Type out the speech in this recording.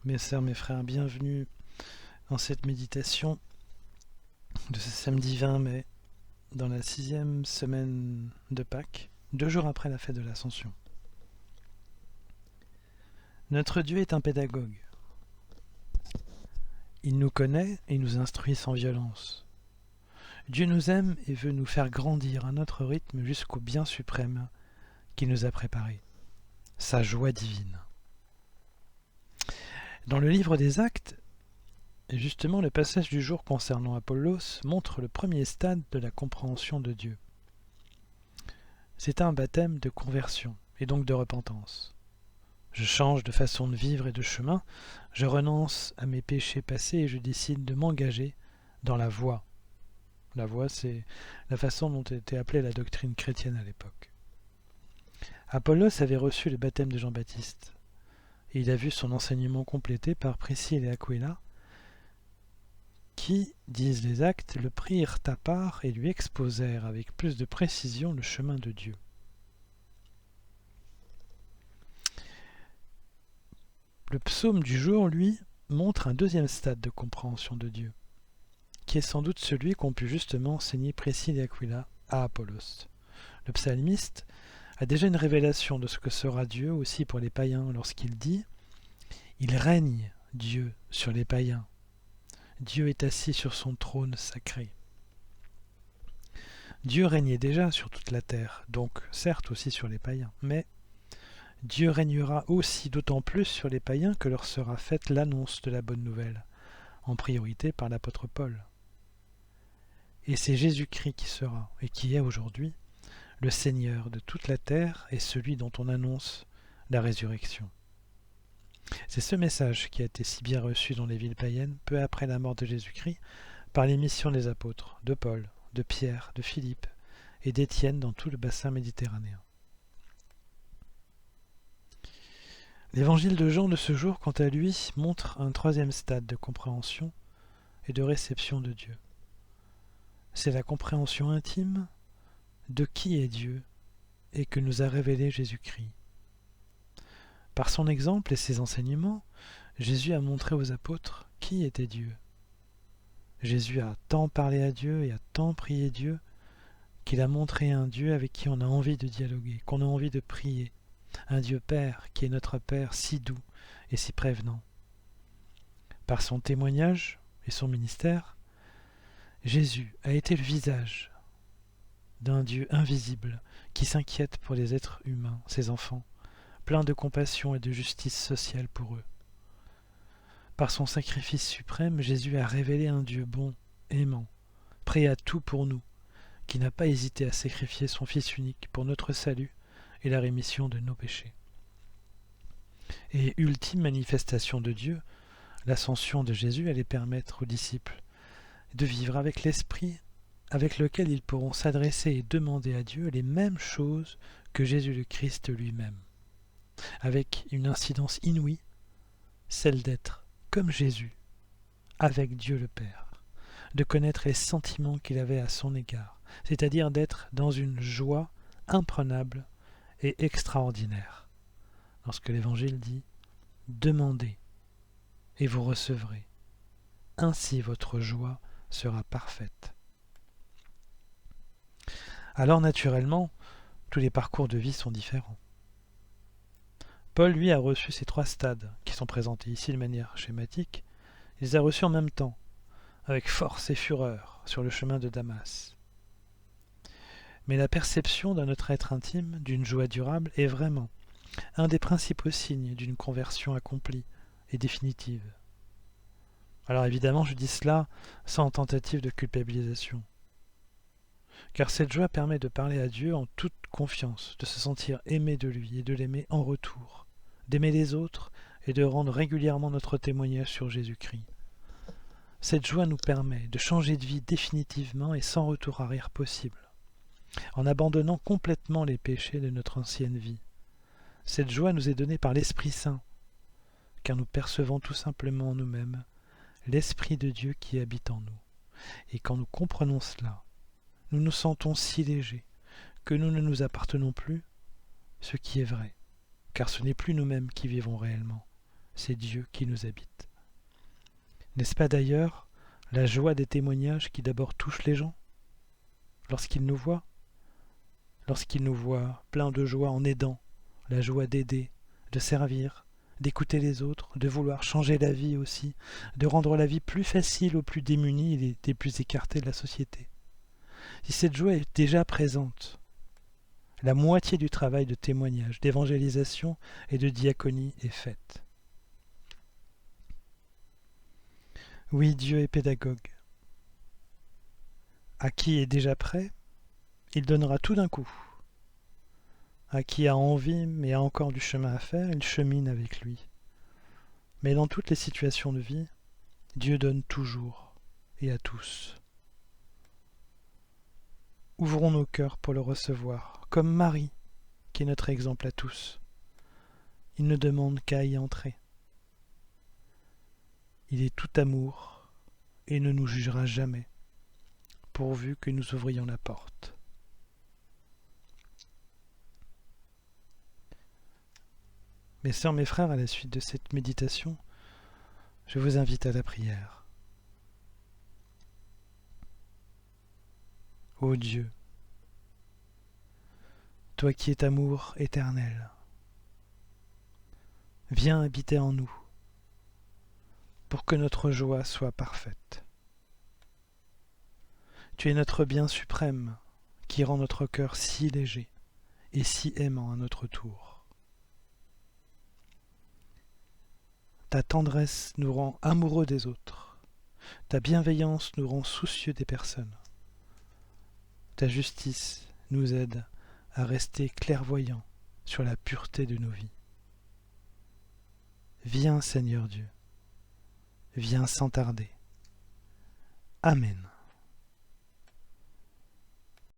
Mes sœurs, mes frères, bienvenue dans cette méditation de ce samedi 20 mai, dans la 6e semaine de Pâques, 2 jours après la fête de l'Ascension. Notre Dieu est un pédagogue. Il nous connaît et nous instruit sans violence. Dieu nous aime et veut nous faire grandir à notre rythme jusqu'au bien suprême qu'il nous a préparé, sa joie divine. Dans le livre des Actes, justement, le passage du jour concernant Apollos montre le premier stade de la compréhension de Dieu. C'est un baptême de conversion et donc de repentance. Je change de façon de vivre et de chemin, je renonce à mes péchés passés et je décide de m'engager dans la voie. La voie, c'est la façon dont était appelée la doctrine chrétienne à l'époque. Apollos avait reçu le baptême de Jean-Baptiste et il a vu son enseignement complété par Priscille et Aquila, qui, disent les Actes, le prirent à part et lui exposèrent avec plus de précision le chemin de Dieu. Le psaume du jour, lui, montre un deuxième stade de compréhension de Dieu, qui est sans doute celui qu'ont pu justement enseigner Priscille et Aquila à Apollos. Le psalmiste a déjà une révélation de ce que sera Dieu aussi pour les païens lorsqu'il dit « Il règne, Dieu, sur les païens. Dieu est assis sur son trône sacré. » Dieu régnait déjà sur toute la terre, donc certes aussi sur les païens, mais Dieu régnera aussi d'autant plus sur les païens que leur sera faite l'annonce de la bonne nouvelle, en priorité par l'apôtre Paul. Et c'est Jésus-Christ qui sera, et qui est aujourd'hui, le Seigneur de toute la terre et celui dont on annonce la résurrection. C'est ce message qui a été si bien reçu dans les villes païennes, peu après la mort de Jésus-Christ, par les missions des apôtres, de Paul, de Pierre, de Philippe et d'Étienne dans tout le bassin méditerranéen. L'évangile de Jean de ce jour, quant à lui, montre un troisième stade de compréhension et de réception de Dieu. C'est la compréhension intime de qui est Dieu et que nous a révélé Jésus-Christ. Par son exemple et ses enseignements, Jésus a montré aux apôtres qui était Dieu. Jésus a tant parlé à Dieu et a tant prié Dieu qu'il a montré un Dieu avec qui on a envie de dialoguer, qu'on a envie de prier, un Dieu Père qui est notre Père si doux et si prévenant. Par son témoignage et son ministère, Jésus a été le visage d'un Dieu invisible qui s'inquiète pour les êtres humains, ses enfants, plein de compassion et de justice sociale pour eux. Par son sacrifice suprême, Jésus a révélé un Dieu bon, aimant, prêt à tout pour nous, qui n'a pas hésité à sacrifier son Fils unique pour notre salut et la rémission de nos péchés. Et ultime manifestation de Dieu, l'ascension de Jésus allait permettre aux disciples de vivre avec l'Esprit avec lequel ils pourront s'adresser et demander à Dieu les mêmes choses que Jésus le Christ lui-même, avec une incidence inouïe, celle d'être comme Jésus, avec Dieu le Père, de connaître les sentiments qu'il avait à son égard, c'est-à-dire d'être dans une joie imprenable et extraordinaire. Lorsque l'Évangile dit « Demandez et vous recevrez, ainsi votre joie sera parfaite. » Alors naturellement, tous les parcours de vie sont différents. Paul, lui, a reçu ces 3 stades, qui sont présentés ici de manière schématique. Il les a reçus en même temps, avec force et fureur, sur le chemin de Damas. Mais la perception d'un notre être intime, d'une joie durable, est vraiment un des principaux signes d'une conversion accomplie et définitive. Alors évidemment, je dis cela sans tentative de culpabilisation. Car cette joie permet de parler à Dieu en toute confiance, de se sentir aimé de lui et de l'aimer en retour, d'aimer les autres et de rendre régulièrement notre témoignage sur Jésus-Christ. Cette joie nous permet de changer de vie définitivement et sans retour arrière possible, en abandonnant complètement les péchés de notre ancienne vie. Cette joie nous est donnée par l'Esprit Saint, car nous percevons tout simplement en nous-mêmes l'Esprit de Dieu qui habite en nous. Et quand nous comprenons cela, nous nous sentons si légers que nous ne nous appartenons plus, ce qui est vrai, car ce n'est plus nous-mêmes qui vivons réellement, c'est Dieu qui nous habite. N'est-ce pas d'ailleurs la joie des témoignages qui d'abord touchent les gens lorsqu'ils nous voient pleins de joie en aidant, la joie d'aider, de servir, d'écouter les autres, de vouloir changer la vie aussi, de rendre la vie plus facile aux plus démunis et les plus écartés de la société. Si cette joie est déjà présente, la moitié du travail de témoignage, d'évangélisation et de diaconie est faite. Oui, Dieu est pédagogue. À qui est déjà prêt, il donnera tout d'un coup. À qui a envie mais a encore du chemin à faire, il chemine avec lui. Mais dans toutes les situations de vie, Dieu donne toujours et à tous. Ouvrons nos cœurs pour le recevoir, comme Marie, qui est notre exemple à tous. Il ne demande qu'à y entrer. Il est tout amour et ne nous jugera jamais, pourvu que nous ouvrions la porte. Mes sœurs, mes frères, à la suite de cette méditation, je vous invite à la prière. Ô Dieu, toi qui es amour éternel, viens habiter en nous, pour que notre joie soit parfaite. Tu es notre bien suprême, qui rend notre cœur si léger et si aimant à notre tour. Ta tendresse nous rend amoureux des autres, ta bienveillance nous rend soucieux des personnes. Ta justice nous aide à rester clairvoyants sur la pureté de nos vies. Viens Seigneur Dieu, viens sans tarder. Amen.